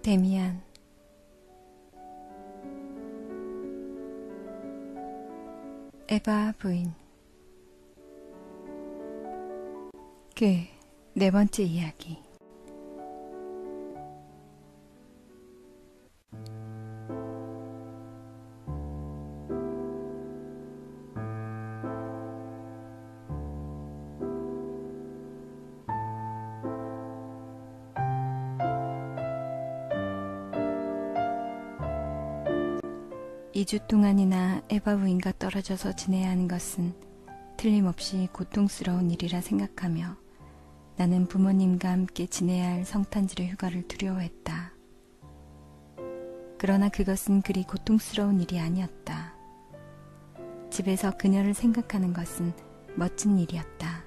데미안. 에바 부인. 그 네 번째 이야기. 이 주 동안이나 에바 부인과 떨어져서 지내야 하는 것은 틀림없이 고통스러운 일이라 생각하며 나는 부모님과 함께 지내야 할 성탄절의 휴가를 두려워했다. 그러나 그것은 그리 고통스러운 일이 아니었다. 집에서 그녀를 생각하는 것은 멋진 일이었다.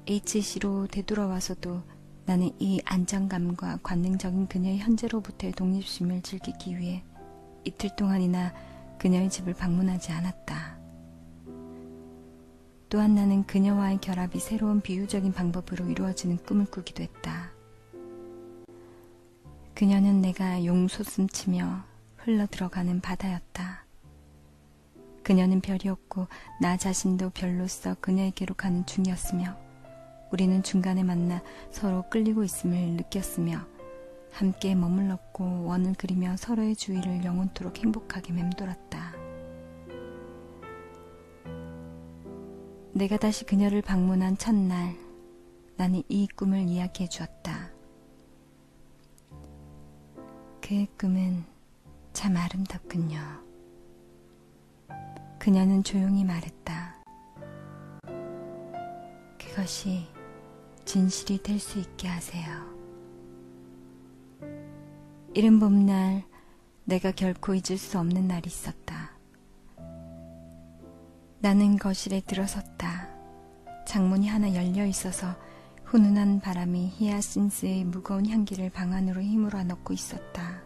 HC로 되돌아와서도 나는 이 안정감과 관능적인 그녀의 현재로부터의 독립심을 즐기기 위해 이틀 동안이나 그녀의 집을 방문하지 않았다. 또한 나는 그녀와의 결합이 새로운 비유적인 방법으로 이루어지는 꿈을 꾸기도 했다. 그녀는 내가 용솟음치며 흘러들어가는 바다였다. 그녀는 별이었고 나 자신도 별로서 그녀에게로 가는 중이었으며 우리는 중간에 만나 서로 끌리고 있음을 느꼈으며 함께 머물렀고 원을 그리며 서로의 주위를 영원토록 행복하게 맴돌았다. 내가 다시 그녀를 방문한 첫날, 나는 이 꿈을 이야기해 주었다. 그의 꿈은 참 아름답군요. 그녀는 조용히 말했다. 그것이 진실이 될 수 있게 하세요. 이른 봄날, 내가 결코 잊을 수 없는 날이 있었다. 나는 거실에 들어섰다. 창문이 하나 열려 있어서 훈훈한 바람이 히아신스의 무거운 향기를 방 안으로 휘몰아 넣고 있었다.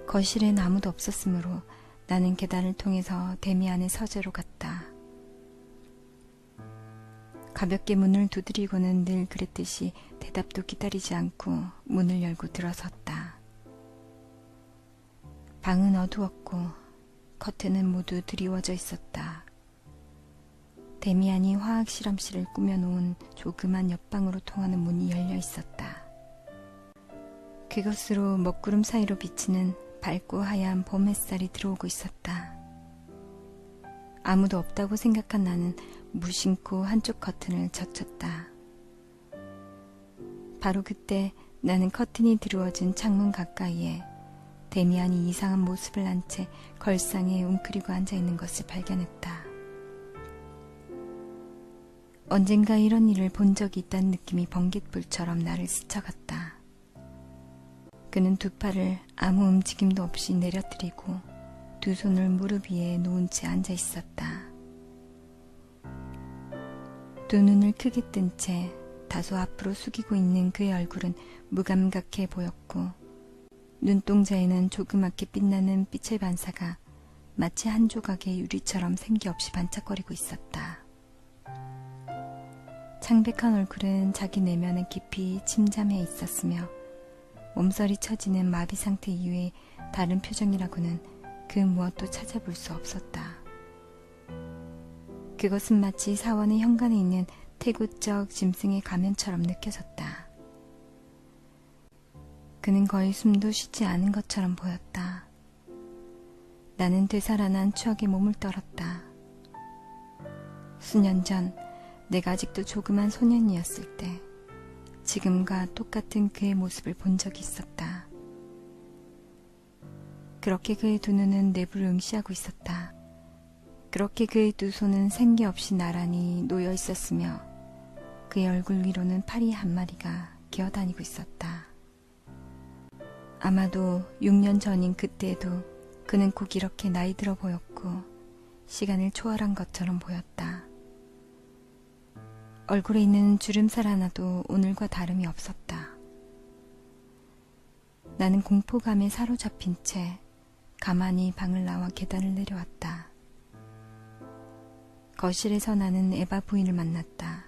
거실엔 아무도 없었으므로 나는 계단을 통해서 데미안의 서재로 갔다. 가볍게 문을 두드리고는 늘 그랬듯이 대답도 기다리지 않고 문을 열고 들어섰다. 방은 어두웠고 커튼은 모두 드리워져 있었다. 데미안이 화학 실험실을 꾸며놓은 조그만 옆방으로 통하는 문이 열려 있었다. 그것으로 먹구름 사이로 비치는 밝고 하얀 봄 햇살이 들어오고 있었다. 아무도 없다고 생각한 나는 무심코 한쪽 커튼을 젖혔다. 바로 그때 나는 커튼이 드리워진 창문 가까이에 데미안이 이상한 모습을 한 채 걸상에 웅크리고 앉아있는 것을 발견했다. 언젠가 이런 일을 본 적이 있다는 느낌이 번깃불처럼 나를 스쳐갔다. 그는 두 팔을 아무 움직임도 없이 내려뜨리고 두 손을 무릎 위에 놓은 채 앉아 있었다. 두 눈을 크게 뜬 채 다소 앞으로 숙이고 있는 그의 얼굴은 무감각해 보였고 눈동자에는 조그맣게 빛나는 빛의 반사가 마치 한 조각의 유리처럼 생기 없이 반짝거리고 있었다. 창백한 얼굴은 자기 내면에 깊이 침잠해 있었으며 몸서리 처지는 마비 상태 이외의 다른 표정이라고는 그 무엇도 찾아볼 수 없었다. 그것은 마치 사원의 현관에 있는 태구적 짐승의 가면처럼 느껴졌다. 그는 거의 숨도 쉬지 않은 것처럼 보였다. 나는 되살아난 추억에 몸을 떨었다. 수년 전 내가 아직도 조그만 소년이었을 때 지금과 똑같은 그의 모습을 본 적이 있었다. 그렇게 그의 두 눈은 내부를 응시하고 있었다. 그렇게 그의 두 손은 생기 없이 나란히 놓여 있었으며 그의 얼굴 위로는 파리 한 마리가 기어다니고 있었다. 아마도 6년 전인 그때에도 그는 꼭 이렇게 나이 들어 보였고 시간을 초월한 것처럼 보였다. 얼굴에 있는 주름살 하나도 오늘과 다름이 없었다. 나는 공포감에 사로잡힌 채 가만히 방을 나와 계단을 내려왔다. 거실에서 나는 에바 부인을 만났다.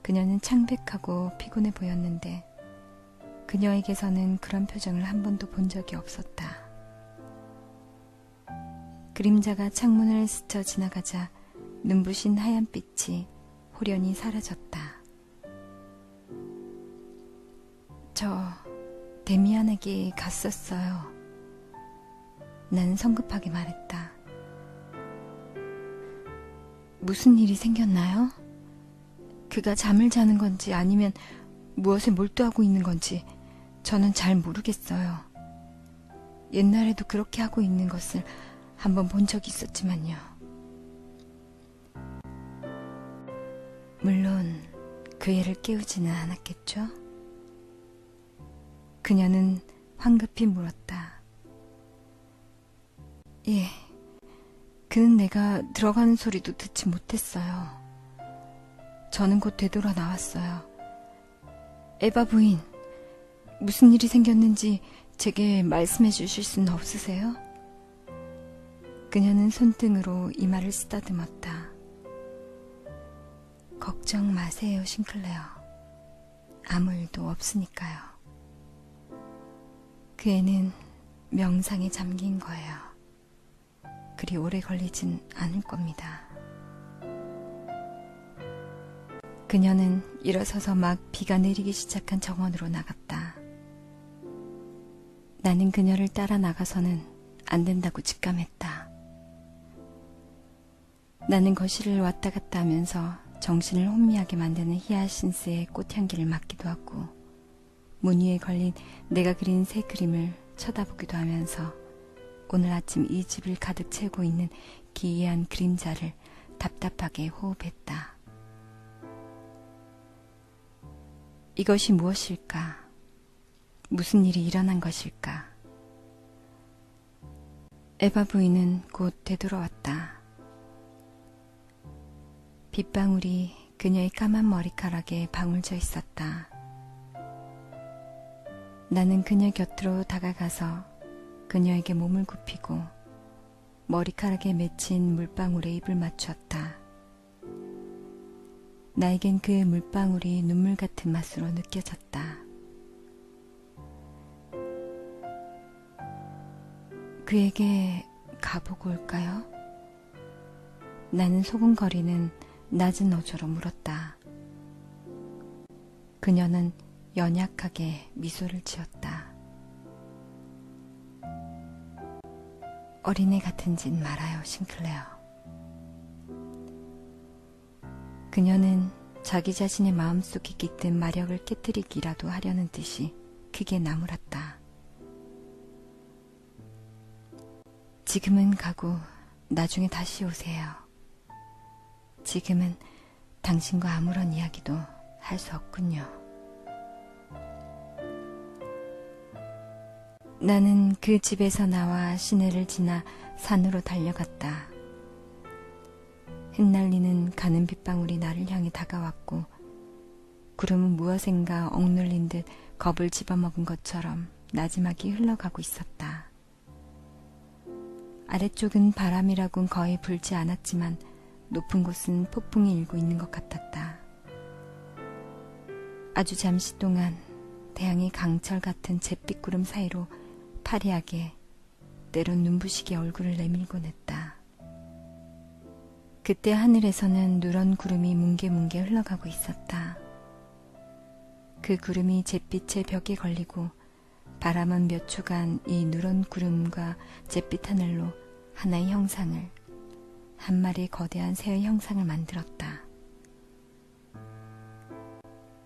그녀는 창백하고 피곤해 보였는데 그녀에게서는 그런 표정을 한 번도 본 적이 없었다. 그림자가 창문을 스쳐 지나가자 눈부신 하얀 빛이 호련히 사라졌다. 저 데미안에게 갔었어요. 난 성급하게 말했다. 무슨 일이 생겼나요? 그가 잠을 자는 건지 아니면 무엇에 몰두하고 있는 건지 저는 잘 모르겠어요. 옛날에도 그렇게 하고 있는 것을 한번 본 적이 있었지만요. 물론 그 애를 깨우지는 않았겠죠? 그녀는 황급히 물었다. 예, 그는 내가 들어가는 소리도 듣지 못했어요. 저는 곧 되돌아 나왔어요. 에바 부인, 무슨 일이 생겼는지 제게 말씀해 주실 수는 없으세요? 그녀는 손등으로 이마를 쓰다듬었다. 걱정 마세요, 싱클레어. 아무 일도 없으니까요. 그 애는 명상에 잠긴 거예요. 그리 오래 걸리진 않을 겁니다. 그녀는 일어서서 막 비가 내리기 시작한 정원으로 나갔다. 나는 그녀를 따라 나가서는 안 된다고 직감했다. 나는 거실을 왔다 갔다 하면서 정신을 혼미하게 만드는 히아신스의 꽃향기를 맡기도 하고 문 위에 걸린 내가 그린 새 그림을 쳐다보기도 하면서 오늘 아침 이 집을 가득 채우고 있는 기이한 그림자를 답답하게 호흡했다. 이것이 무엇일까? 무슨 일이 일어난 것일까? 에바 부인은 곧 되돌아왔다. 빗방울이 그녀의 까만 머리카락에 방울져 있었다. 나는 그녀 곁으로 다가가서 그녀에게 몸을 굽히고 머리카락에 맺힌 물방울에 입을 맞추었다. 나에겐 그 물방울이 눈물 같은 맛으로 느껴졌다. 그에게 가보고 올까요? 나는 소곤거리는 낮은 어조로 물었다. 그녀는 연약하게 미소를 지었다. 어린애 같은 짓 말아요, 싱클레어. 그녀는 자기 자신의 마음속에 깃든 마력을 깨뜨리기라도 하려는 듯이 크게 나무랐다. 지금은 가고 나중에 다시 오세요. 지금은 당신과 아무런 이야기도 할 수 없군요. 나는 그 집에서 나와 시내를 지나 산으로 달려갔다. 흩날리는 가는 빗방울이 나를 향해 다가왔고 구름은 무엇인가 억눌린 듯 겁을 집어먹은 것처럼 나지막이 흘러가고 있었다. 아래쪽은 바람이라곤 거의 불지 않았지만 높은 곳은 폭풍이 일고 있는 것 같았다. 아주 잠시 동안 태양이 강철 같은 잿빛 구름 사이로 파리하게 때론 눈부시게 얼굴을 내밀곤 했다. 그때 하늘에서는 누런 구름이 뭉게뭉게 흘러가고 있었다. 그 구름이 잿빛의 벽에 걸리고 바람은 몇 초간 이 누런 구름과 잿빛 하늘로 하나의 형상을, 한 마리의 거대한 새의 형상을 만들었다.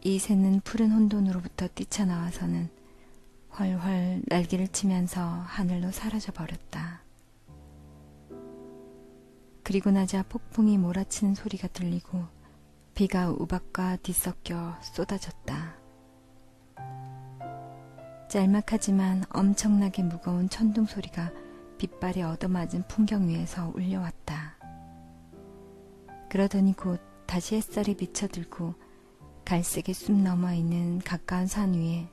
이 새는 푸른 혼돈으로부터 뛰쳐나와서는 훨훨 날개를 치면서 하늘로 사라져 버렸다. 그리고 나자 폭풍이 몰아치는 소리가 들리고 비가 우박과 뒤섞여 쏟아졌다. 짤막하지만 엄청나게 무거운 천둥 소리가 빗발에 얻어맞은 풍경 위에서 울려왔다. 그러더니 곧 다시 햇살이 비쳐들고 갈색의 숲 너머 있는 가까운 산 위에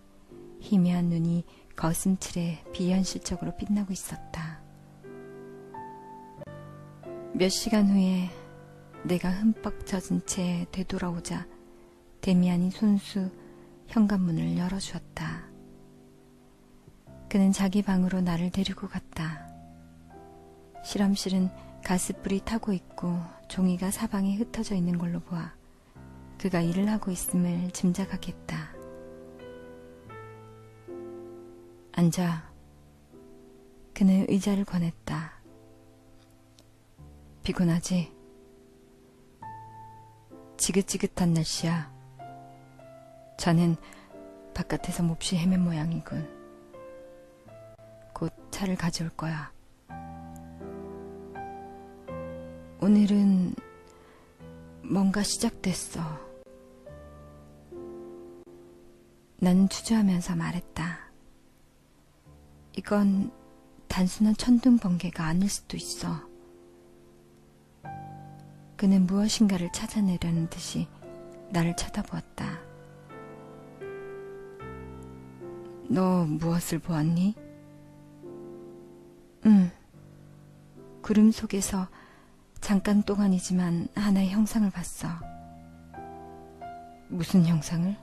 희미한 눈이 거슴틀에 비현실적으로 빛나고 있었다. 몇 시간 후에 내가 흠뻑 젖은 채 되돌아오자 데미안이 손수 현관문을 열어주었다. 그는 자기 방으로 나를 데리고 갔다. 실험실은 가스불이 타고 있고 종이가 사방에 흩어져 있는 걸로 보아 그가 일을 하고 있음을 짐작하겠다. 앉아. 그는 의자를 권했다. 피곤하지? 지긋지긋한 날씨야. 자넨 바깥에서 몹시 헤맨 모양이군. 곧 차를 가져올 거야. 오늘은 뭔가 시작됐어. 나는 주저하면서 말했다. 이건 단순한 천둥 번개가 아닐 수도 있어. 그는 무엇인가를 찾아내려는 듯이 나를 쳐다보았다. 너 무엇을 보았니? 구름 속에서 잠깐 동안이지만 하나의 형상을 봤어. 무슨 형상을?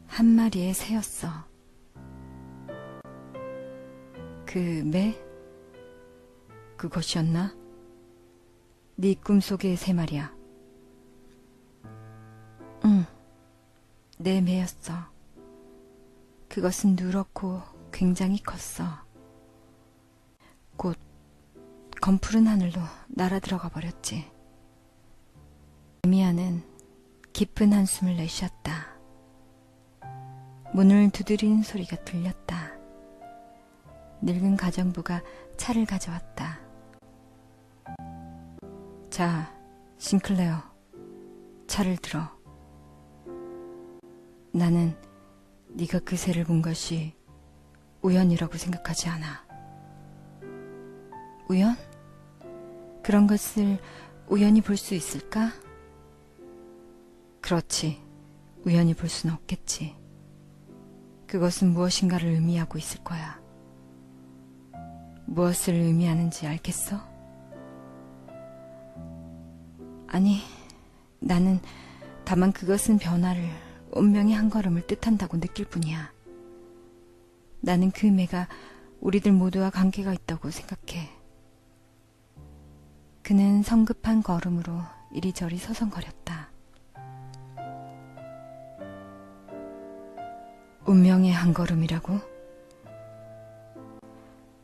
한 마리의 새였어. 그 매? 그것이었나? 네 꿈속의 새 말이야. 응, 내 매였어. 그것은 누렇고 굉장히 컸어. 곧 검푸른 하늘로 날아들어가 버렸지. 데미안은 깊은 한숨을 내쉬었다. 문을 두드리는 소리가 들렸다. 늙은 가정부가 차를 가져왔다. 자, 싱클레어, 차를 들어. 나는 네가 그 새를 본 것이 우연이라고 생각하지 않아. 우연? 그런 것을 우연히 볼 수 있을까? 그렇지. 우연히 볼 수는 없겠지. 그것은 무엇인가를 의미하고 있을 거야. 무엇을 의미하는지 알겠어? 아니, 나는 다만 그것은 변화를, 운명의 한 걸음을 뜻한다고 느낄 뿐이야. 나는 그 매가 우리들 모두와 관계가 있다고 생각해. 그는 성급한 걸음으로 이리저리 서성거렸다. 운명의 한 걸음이라고?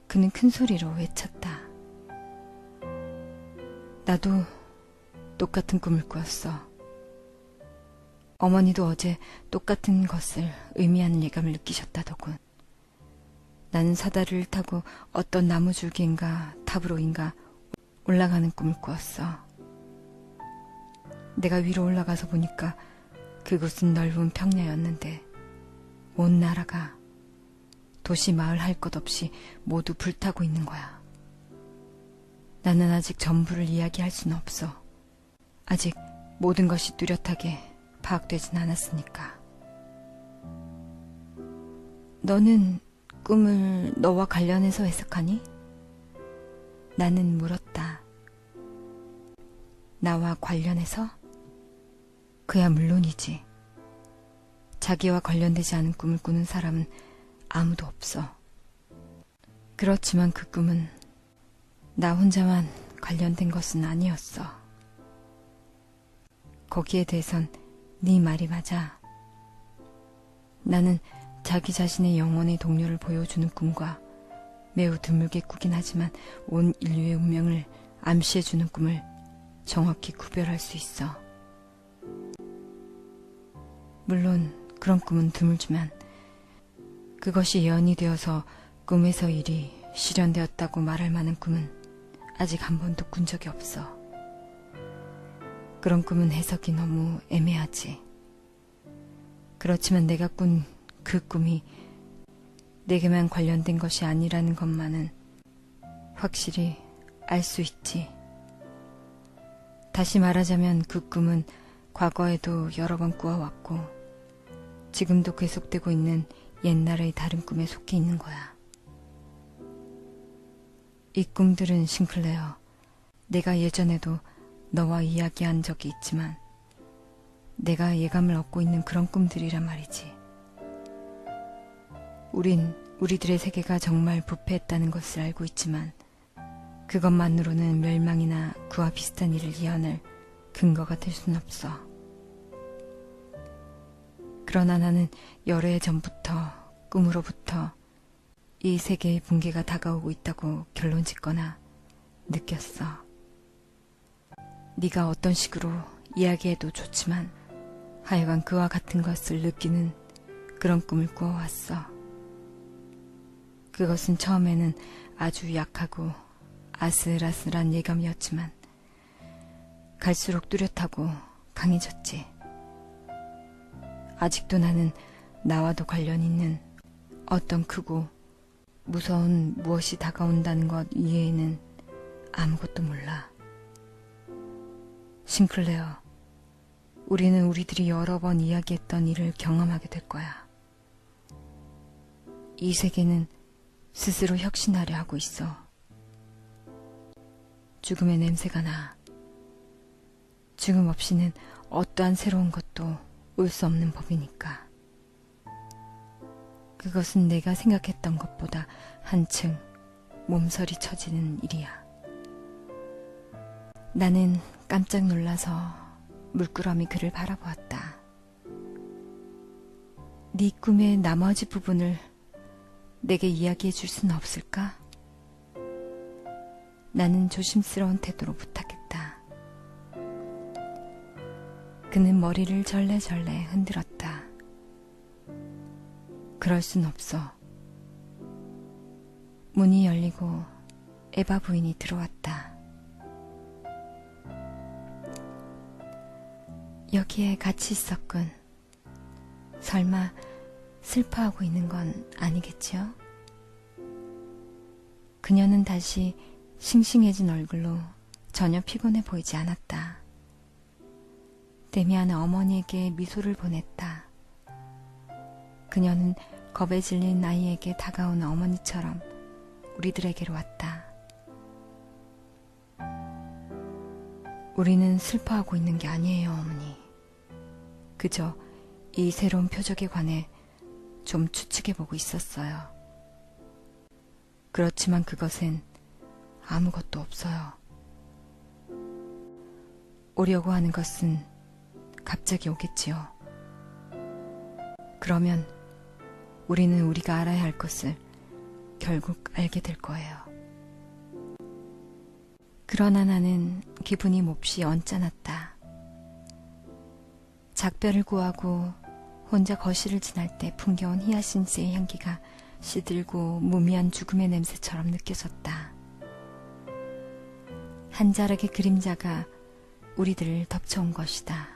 그는 큰 소리로 외쳤다. 나도 똑같은 꿈을 꾸었어. 어머니도 어제 똑같은 것을 의미하는 예감을 느끼셨다더군. 나는 사다리를 타고 어떤 나무줄기인가 탑으로인가 올라가는 꿈을 꾸었어. 내가 위로 올라가서 보니까 그곳은 넓은 평야였는데 온 나라가 도시 마을 할 것 없이 모두 불타고 있는 거야. 나는 아직 전부를 이야기할 수는 없어. 아직 모든 것이 뚜렷하게 파악되진 않았으니까. 너는 꿈을 너와 관련해서 해석하니? 나는 물었다. 나와 관련해서? 그야 물론이지. 자기와 관련되지 않은 꿈을 꾸는 사람은 아무도 없어. 그렇지만 그 꿈은 나 혼자만 관련된 것은 아니었어. 거기에 대해선 네 말이 맞아. 나는 자기 자신의 영혼의 동료를 보여주는 꿈과 매우 드물게 꾸긴 하지만 온 인류의 운명을 암시해주는 꿈을 정확히 구별할 수 있어. 물론 그런 꿈은 드물지만 그것이 예언이 되어서 꿈에서 일이 실현되었다고 말할 만한 꿈은 아직 한 번도 꾼 적이 없어. 그런 꿈은 해석이 너무 애매하지. 그렇지만 내가 꾼 그 꿈이 내게만 관련된 것이 아니라는 것만은 확실히 알 수 있지. 다시 말하자면 그 꿈은 과거에도 여러 번 꾸어왔고 지금도 계속되고 있는 옛날의 다른 꿈에 속해 있는 거야. 이 꿈들은 싱클레어, 내가 예전에도 너와 이야기한 적이 있지만 내가 예감을 얻고 있는 그런 꿈들이란 말이지. 우린 우리들의 세계가 정말 부패했다는 것을 알고 있지만 그것만으로는 멸망이나 그와 비슷한 일을 예언할 근거가 될 수는 없어. 그러나 나는 여러 해 전부터 꿈으로부터 이 세계의 붕괴가 다가오고 있다고 결론짓거나 느꼈어. 네가 어떤 식으로 이야기해도 좋지만 하여간 그와 같은 것을 느끼는 그런 꿈을 꾸어왔어. 그것은 처음에는 아주 약하고 아슬아슬한 예감이었지만 갈수록 뚜렷하고 강해졌지. 아직도 나는 나와도 관련 있는 어떤 크고 무서운 무엇이 다가온다는 것 이외에는 아무것도 몰라. 싱클레어, 우리는 우리들이 여러 번 이야기했던 일을 경험하게 될 거야. 이 세계는 스스로 혁신하려 하고 있어. 죽음의 냄새가 나. 죽음 없이는 어떠한 새로운 것도 올 수 없는 법이니까. 그것은 내가 생각했던 것보다 한층 몸서리 쳐지는 일이야. 나는 깜짝 놀라서 물끄러미 그를 바라보았다. 네 꿈의 나머지 부분을 내게 이야기해 줄 수는 없을까? 나는 조심스러운 태도로 부탁했다. 그는 머리를 절레절레 흔들었다. 그럴 순 없어. 문이 열리고 에바 부인이 들어왔다. 여기에 같이 있었군. 설마 슬퍼하고 있는 건 아니겠지요? 그녀는 다시 싱싱해진 얼굴로 전혀 피곤해 보이지 않았다. 데미안은 어머니에게 미소를 보냈다. 그녀는 겁에 질린 아이에게 다가온 어머니처럼 우리들에게로 왔다. 우리는 슬퍼하고 있는 게 아니에요, 어머니. 그저 이 새로운 표적에 관해 좀 추측해보고 있었어요. 그렇지만 그것엔 아무것도 없어요. 오려고 하는 것은 갑자기 오겠지요. 그러면 우리는 우리가 알아야 할 것을 결국 알게 될 거예요. 그러나 나는 기분이 몹시 언짢았다. 작별을 구하고 혼자 거실을 지날 때 풍겨온 히아신스의 향기가 시들고 무미한 죽음의 냄새처럼 느껴졌다. 한 자락의 그림자가 우리들을 덮쳐온 것이다.